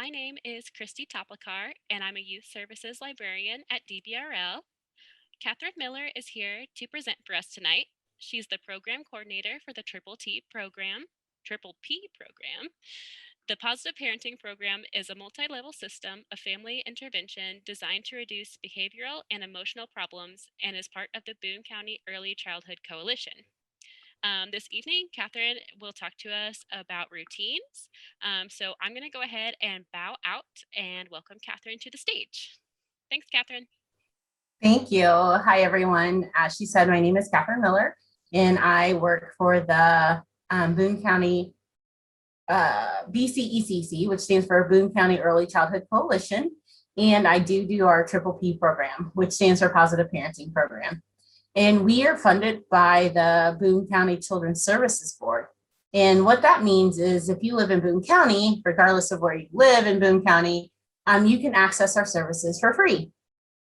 My name is Christy Toplicar, and I'm a Youth Services Librarian at DBRL. Kathryn Miller is here to present for us tonight. She's the Program Coordinator for the Triple P program. The Positive Parenting Program is a multi-level system of family intervention designed to reduce behavioral and emotional problems and is part of the Boone County Early Childhood Coalition. This evening, Kathryn will talk to us about routines. So I'm going to go ahead and bow out and welcome Kathryn to the stage. Thanks, Kathryn. Thank you. Hi, everyone. As she said, my name is Kathryn Miller, and I work for the Boone County BCECC, which stands for Boone County Early Childhood Coalition. And I do our Triple P program, which stands for Positive Parenting Program. And we are funded by the Boone County Children's Services Board. And what that means is if you live in Boone County, regardless of where you live in Boone County, you can access our services for free.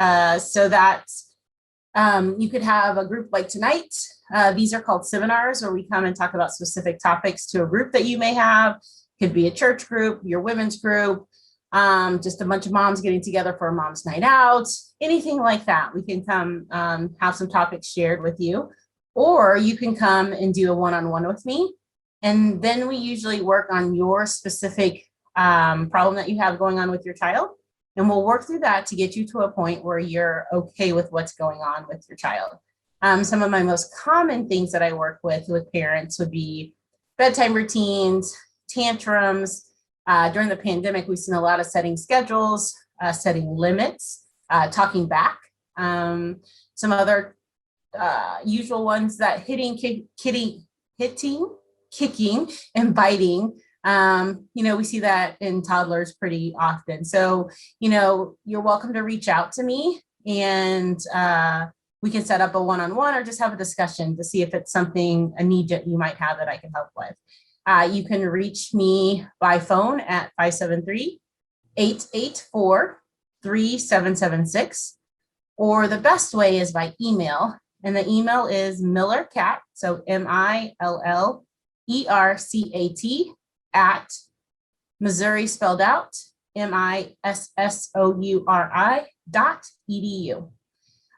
So that you could have a group like tonight. These are called seminars where we come and talk about specific topics to a group that you may have. Could be a church group, your women's group, just a bunch of moms getting together for a mom's night out, anything like that. We can come have some topics shared with you, or you can come and do a one-on-one with me. And then we usually work on your specific problem that you have going on with your child. And we'll work through that to get you to a point where you're okay with what's going on with your child. Some of my most common things that I work with parents would be bedtime routines, tantrums. During the pandemic, we've seen a lot of setting schedules, setting limits, talking back. Some other usual ones that hitting, kicking, and biting. We see that in toddlers pretty often. So, you're welcome to reach out to me and we can set up a one-on-one or just have a discussion to see if it's a need that you might have that I can help with. You can reach me by phone at 573-884-3776, or the best way is by email. And the email is millercat, so MILLERCAT at Missouri spelled out, MISSOURI.edu.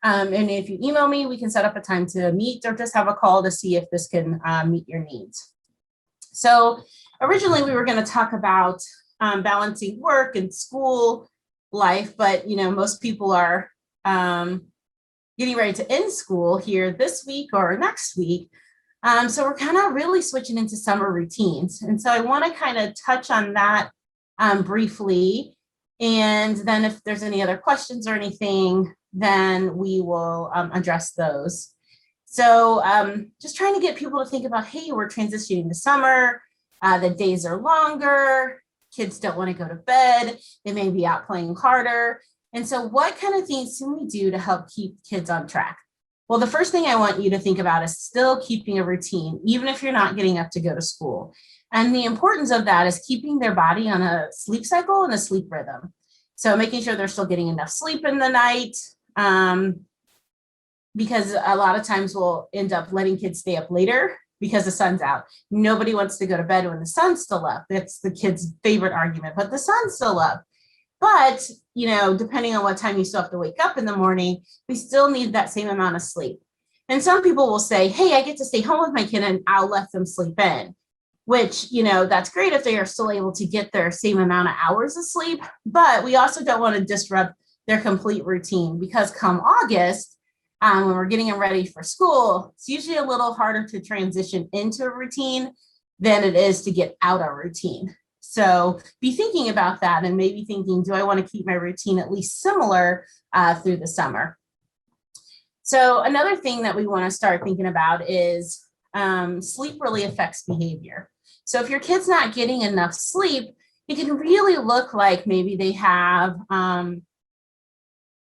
And if you email me, we can set up a time to meet or just have a call to see if this can meet your needs. So originally we were going to talk about balancing work and school life, but most people are getting ready to end school here this week or next week. So we're kind of really switching into summer routines. And so I want to kind of touch on that briefly. And then if there's any other questions or anything, then we will address those. So just trying to get people to think about, hey, we're transitioning to summer. The days are longer. Kids don't want to go to bed. They may be out playing harder. And so what kind of things can we do to help keep kids on track? Well, the first thing I want you to think about is still keeping a routine, even if you're not getting up to go to school. And the importance of that is keeping their body on a sleep cycle and a sleep rhythm. So making sure they're still getting enough sleep in the night, because a lot of times we'll end up letting kids stay up later because the sun's out. Nobody wants to go to bed when the sun's still up. That's the kid's favorite argument, but the sun's still up. But, depending on what time you still have to wake up in the morning, we still need that same amount of sleep. And some people will say, hey, I get to stay home with my kid and I'll let them sleep in, which, that's great if they are still able to get their same amount of hours of sleep. But we also don't want to disrupt their complete routine, because come August, when we're getting them ready for school, it's usually a little harder to transition into a routine than it is to get out of routine. So be thinking about that and maybe thinking, do I want to keep my routine at least similar through the summer? So another thing that we want to start thinking about is sleep really affects behavior. So if your kid's not getting enough sleep, it can really look like maybe they have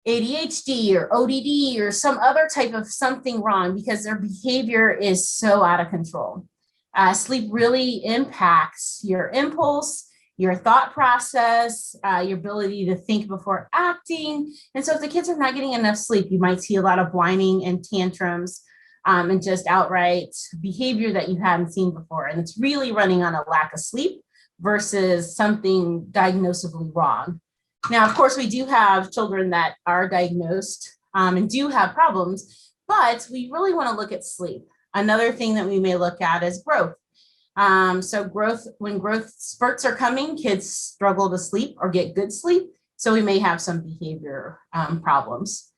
ADHD or ODD or some other type of something wrong because their behavior is so out of control. Sleep really impacts your impulse, your thought process, your ability to think before acting. And so if the kids are not getting enough sleep, you might see a lot of whining and tantrums and just outright behavior that you hadn't seen before. And it's really running on a lack of sleep versus something diagnosably wrong. Now, of course, we do have children that are diagnosed and do have problems, but we really want to look at sleep. Another thing that we may look at is growth. So growth, when growth spurts are coming, kids struggle to sleep or get good sleep. So we may have some behavior problems.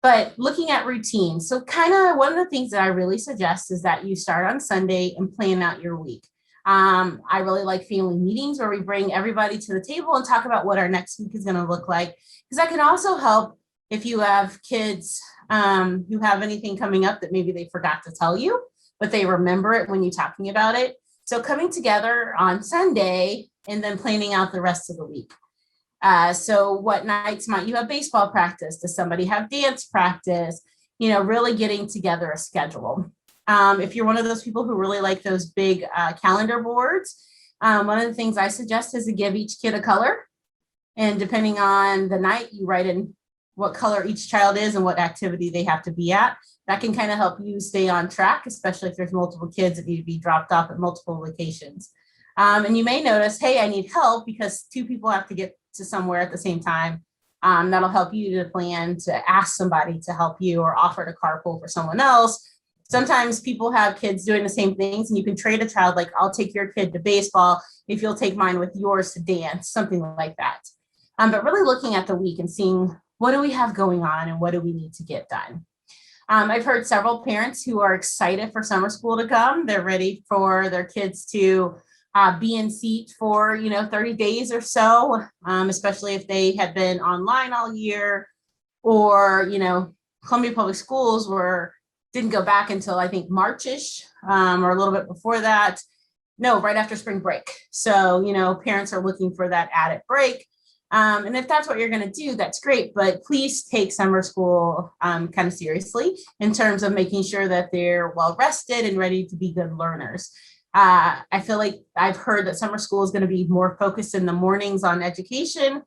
But looking at routines, so kind of one of the things that I really suggest is that you start on Sunday and plan out your week. I really like family meetings where we bring everybody to the table and talk about what our next week is going to look like, because that can also help if you have kids who have anything coming up that maybe they forgot to tell you, but they remember it when you're talking about it. So coming together on Sunday and then planning out the rest of the week. So what nights might you have baseball practice? Does somebody have dance practice? You know, really getting together a schedule. If you're one of those people who really like those big calendar boards, one of the things I suggest is to give each kid a color. And depending on the night, you write in what color each child is and what activity they have to be at. That can kind of help you stay on track, especially if there's multiple kids that need to be dropped off at multiple locations. And you may notice, hey, I need help because two people have to get to somewhere at the same time. That'll help you to plan to ask somebody to help you or offer to carpool for someone else. Sometimes people have kids doing the same things and you can trade a child, like I'll take your kid to baseball if you'll take mine with yours to dance, something like that. But really looking at the week and seeing what do we have going on and what do we need to get done. I've heard several parents who are excited for summer school to come. They're ready for their kids to be in seat for 30 days or so, especially if they had been online all year, or Columbia Public Schools didn't go back until I think Marchish or a little bit before that. No, right after spring break. So parents are looking for that added break. And if that's what you're going to do, that's great. But please take summer school kind of seriously in terms of making sure that they're well rested and ready to be good learners. I feel like I've heard that summer school is going to be more focused in the mornings on education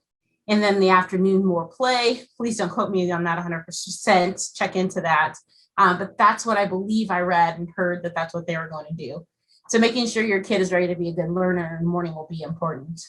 and then the afternoon more play. Please don't quote me on that 100%. Check into that. But that's what I believe I read and heard that that's what they were going to do. So making sure your kid is ready to be a good learner in the morning will be important.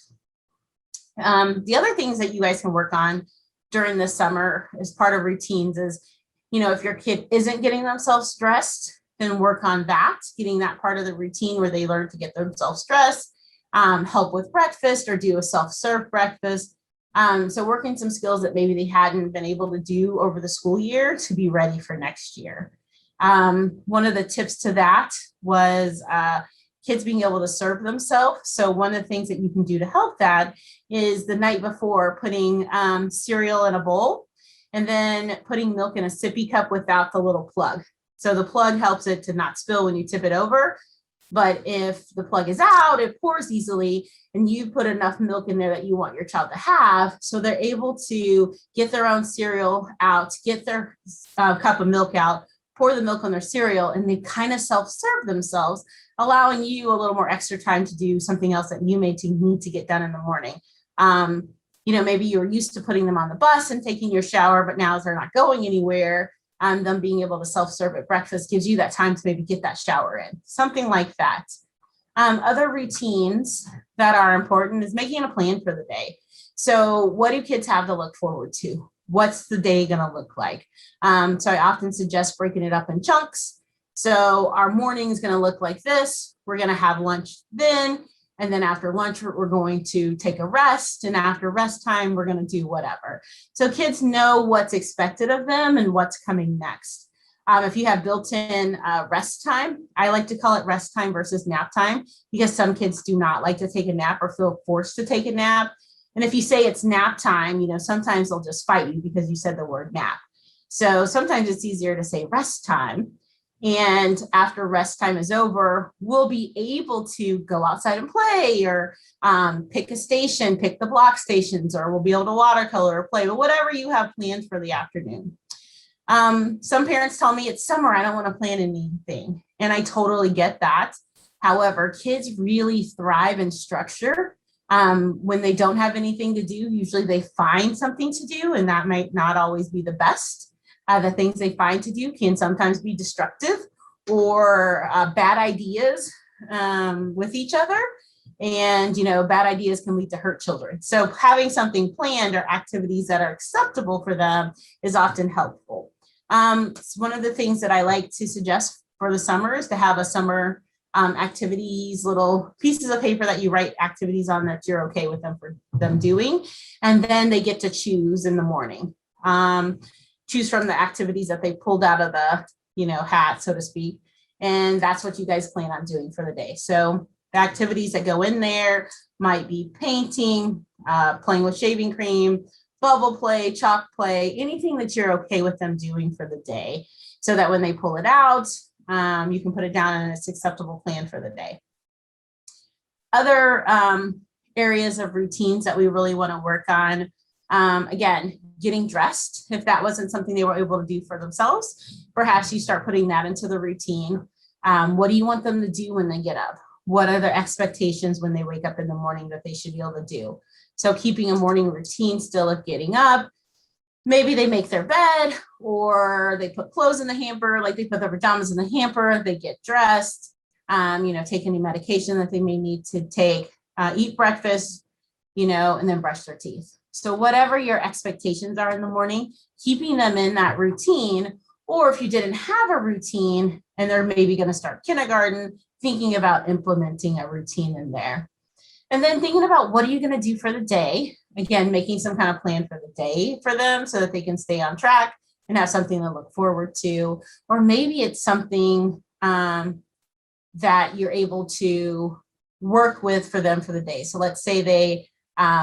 The other things that you guys can work on during the summer as part of routines is, if your kid isn't getting themselves dressed, then work on that, getting that part of the routine where they learn to get themselves dressed, help with breakfast or do a self-serve breakfast. So working some skills that maybe they hadn't been able to do over the school year to be ready for next year. One of the tips to that was kids being able to serve themselves. So one of the things that you can do to help that is the night before putting cereal in a bowl and then putting milk in a sippy cup without the little plug. So the plug helps it to not spill when you tip it over. But if the plug is out, it pours easily, and you put enough milk in there that you want your child to have. So they're able to get their own cereal out, get their cup of milk out, pour the milk on their cereal, and they kind of self-serve themselves, allowing you a little more extra time to do something else that you may need to get done in the morning. Maybe you're used to putting them on the bus and taking your shower, but now as they're not going anywhere, them being able to self-serve at breakfast gives you that time to maybe get that shower in, something like that. Other routines that are important is making a plan for the day. So what do kids have to look forward to? What's the day going to look like? So I often suggest breaking it up in chunks. So our morning is going to look like this. We're going to have lunch then. And then after lunch, we're going to take a rest. And after rest time, we're going to do whatever. So kids know what's expected of them and what's coming next. If you have built-in rest time, I like to call it rest time versus nap time, because some kids do not like to take a nap or feel forced to take a nap. And if you say it's nap time, sometimes they'll just fight you because you said the word nap. So sometimes it's easier to say rest time. And after rest time is over, we'll be able to go outside and play or pick a station, pick the block stations, or we'll be able to watercolor or play, but whatever you have planned for the afternoon. Some parents tell me it's summer, I don't want to plan anything. And I totally get that. However, kids really thrive in structure. When they don't have anything to do, usually they find something to do, and that might not always be the best. The things they find to do can sometimes be destructive or bad ideas with each other. And, bad ideas can lead to hurt children. So having something planned or activities that are acceptable for them is often helpful. One of the things that I like to suggest for the summer is to have a summer activities, little pieces of paper that you write activities on that you're okay with them for them doing. And then they get to choose in the morning. Choose from the activities that they pulled out of the, hat, so to speak. And that's what you guys plan on doing for the day. So the activities that go in there might be painting, playing with shaving cream, bubble play, chalk play, anything that you're okay with them doing for the day, so that when they pull it out, you can put it down and it's acceptable plan for the day. Other areas of routines that we really want to work on, again, getting dressed. If that wasn't something they were able to do for themselves, perhaps you start putting that into the routine. What do you want them to do when they get up? What are their expectations when they wake up in the morning that they should be able to do? So keeping a morning routine still of getting up. Maybe they make their bed, or they put clothes in the hamper, like they put their pajamas in the hamper, they get dressed, take any medication that they may need to take, eat breakfast, and then brush their teeth. So whatever your expectations are in the morning, keeping them in that routine. Or if you didn't have a routine and they're maybe going to start kindergarten, thinking about implementing a routine in there. And then thinking about what are you going to do for the day? Again, making some kind of plan for the day for them so that they can stay on track and have something to look forward to. Or maybe it's something that you're able to work with for them for the day. So let's say they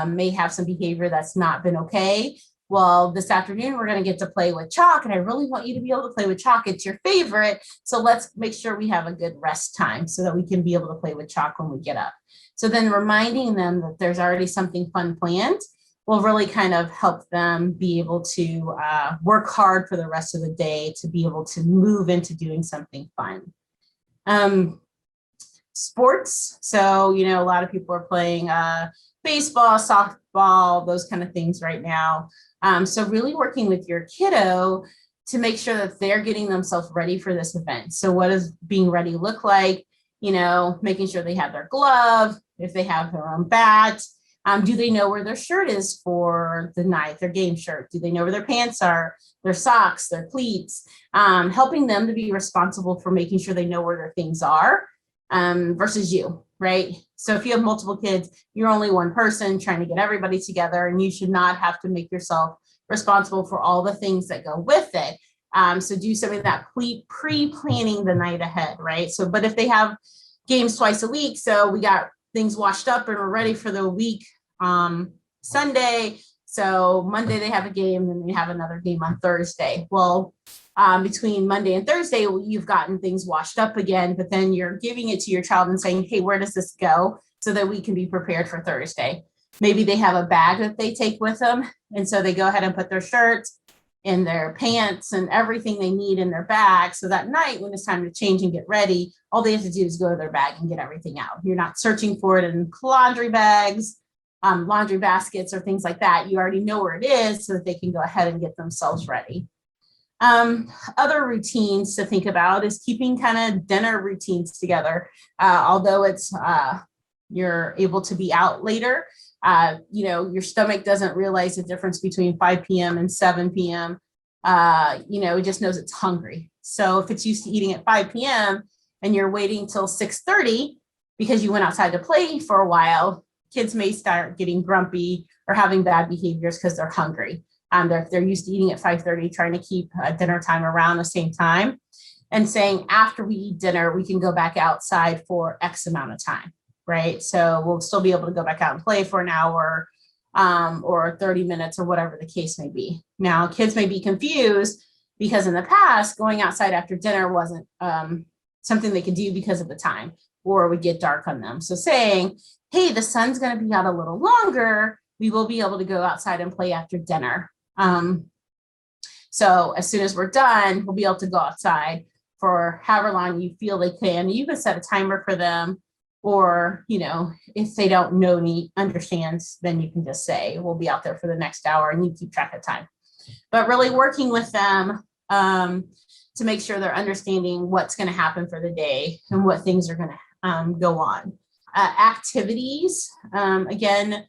may have some behavior that's not been okay. Well, this afternoon, we're going to get to play with chalk, and I really want you to be able to play with chalk. It's your favorite. So let's make sure we have a good rest time so that we can be able to play with chalk when we get up. So then reminding them that there's already something fun planned will really kind of help them be able to work hard for the rest of the day to be able to move into doing something fun. Sports. So, a lot of people are playing baseball, softball, those kind of things right now. So really working with your kiddo to make sure that they're getting themselves ready for this event. So what does being ready look like? Making sure they have their glove, if they have their own bat. Do they know where their shirt is for the night, their game shirt? Do they know where their pants are, their socks, their cleats? Helping them to be responsible for making sure they know where their things are versus you, right? So if you have multiple kids, you're only one person trying to get everybody together, and you should not have to make yourself responsible for all the things that go with it. So do some of that pre-planning the night ahead, right? So, but if they have games twice a week, so we got things washed up and we're ready for the week Sunday. So Monday they have a game, and they have another game on Thursday. Well, between Monday and Thursday, you've gotten things washed up again, but then you're giving it to your child and saying, hey, where does this go? So that we can be prepared for Thursday. Maybe they have a bag that they take with them. And so they go ahead and put their shirts and their pants and everything they need in their bag. So that night, when it's time to change and get ready, all they have to do is go to their bag and get everything out. You're not searching for it in laundry bags, laundry baskets, or things like that. You already know where it is so that they can go ahead and get themselves ready. Other routines to think about is keeping kind of dinner routines together. Although it's you're able to be out later, your stomach doesn't realize the difference between 5 p.m. and 7 p.m. It just knows it's hungry. So if it's used to eating at 5 p.m. and you're waiting till 6:30 because you went outside to play for a while, kids may start getting grumpy or having bad behaviors because they're hungry. They're used to eating at 5:30, trying to keep dinner time around the same time, and saying after we eat dinner, we can go back outside for X amount of time, right? So we'll still be able to go back out and play for an hour or 30 minutes or whatever the case may be. Now, kids may be confused because in the past, going outside after dinner wasn't something they could do because of the time, or it would get dark on them. So saying, hey, the sun's going to be out a little longer, we will be able to go outside and play after dinner. So as soon as we're done, we'll be able to go outside for however long you feel they can. You can set a timer for them, or, if they don't know any understands, then you can just say, we'll be out there for the next hour, and you keep track of time. But really working with them to make sure they're understanding what's going to happen for the day and what things are going to go on. Activities, again,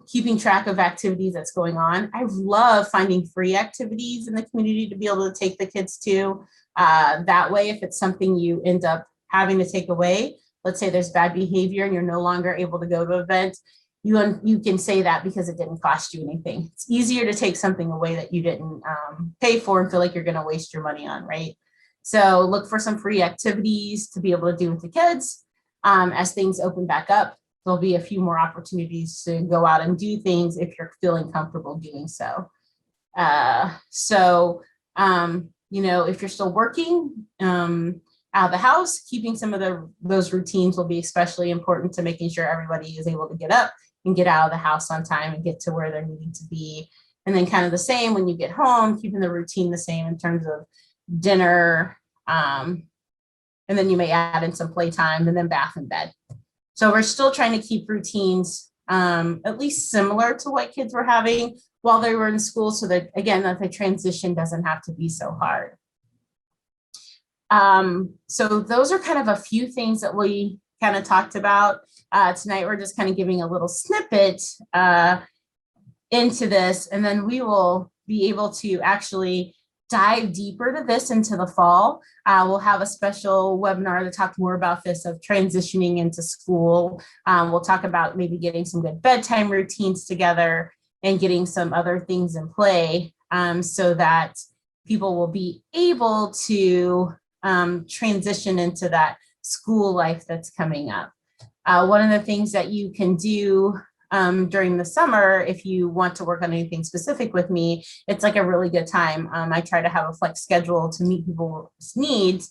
keeping track of activities that's going on. I love finding free activities in the community to be able to take the kids to. That way, if it's something you end up having to take away, let's say there's bad behavior and you're no longer able to go to an event, you can say that because it didn't cost you anything. It's easier to take something away that you didn't pay for and feel like you're going to waste your money on, right? So look for some free activities to be able to do with the kids. As things open back up, there'll be a few more opportunities to go out and do things if you're feeling comfortable doing so. If you're still working out of the house, keeping some of those routines will be especially important to making sure everybody is able to get up and get out of the house on time and get to where they're needing to be. And then kind of the same when you get home, keeping the routine the same in terms of dinner, and then you may add in some playtime and then bath and bed. So we're still trying to keep routines at least similar to what kids were having while they were in school, so that, again, that the transition doesn't have to be so hard. So those are kind of a few things that we kind of talked about. Tonight, we're just kind of giving a little snippet into this, and then we will be able to actually dive deeper to this into the fall. We'll have a special webinar to talk more about this of transitioning into school. We'll talk about maybe getting some good bedtime routines together and getting some other things in play so that people will be able to transition into that school life that's coming up. One of the things that you can do during the summer, if you want to work on anything specific with me, it's like a really good time. I try to have a flex schedule to meet people's needs.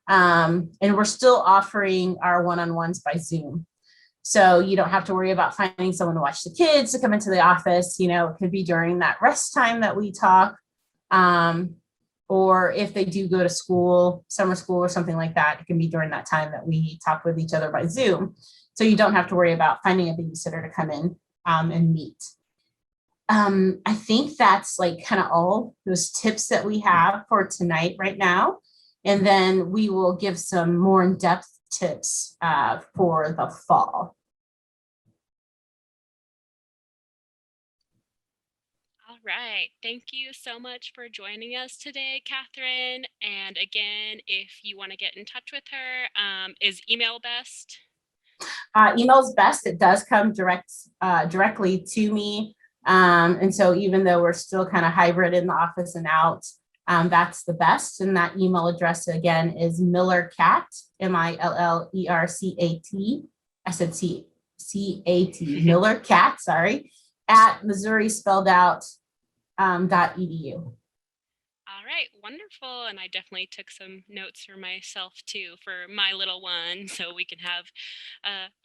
And we're still offering our one-on-ones by Zoom. So you don't have to worry about finding someone to watch the kids to come into the office. It could be during that rest time that we talk. Or if they do go to school, summer school or something like that, it can be during that time that we talk with each other by Zoom. So you don't have to worry about finding a babysitter to come in and meet. I think that's like kind of all those tips that we have for tonight right now. And then we will give some more in-depth tips for the fall. All right. Thank you so much for joining us today, Kathryn. And again, if you want to get in touch with her, is email best? Email's best. It does come directly to me. And so even though we're still kind of hybrid in the office and out, that's the best. And that email address again is millercat, MILLERCAT. I said CAT, millercat, sorry, at Missouri spelled out .edu. All right, wonderful. And I definitely took some notes for myself too, for my little one, so we can have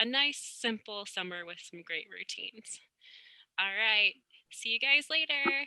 a nice, simple summer with some great routines. All right, see you guys later.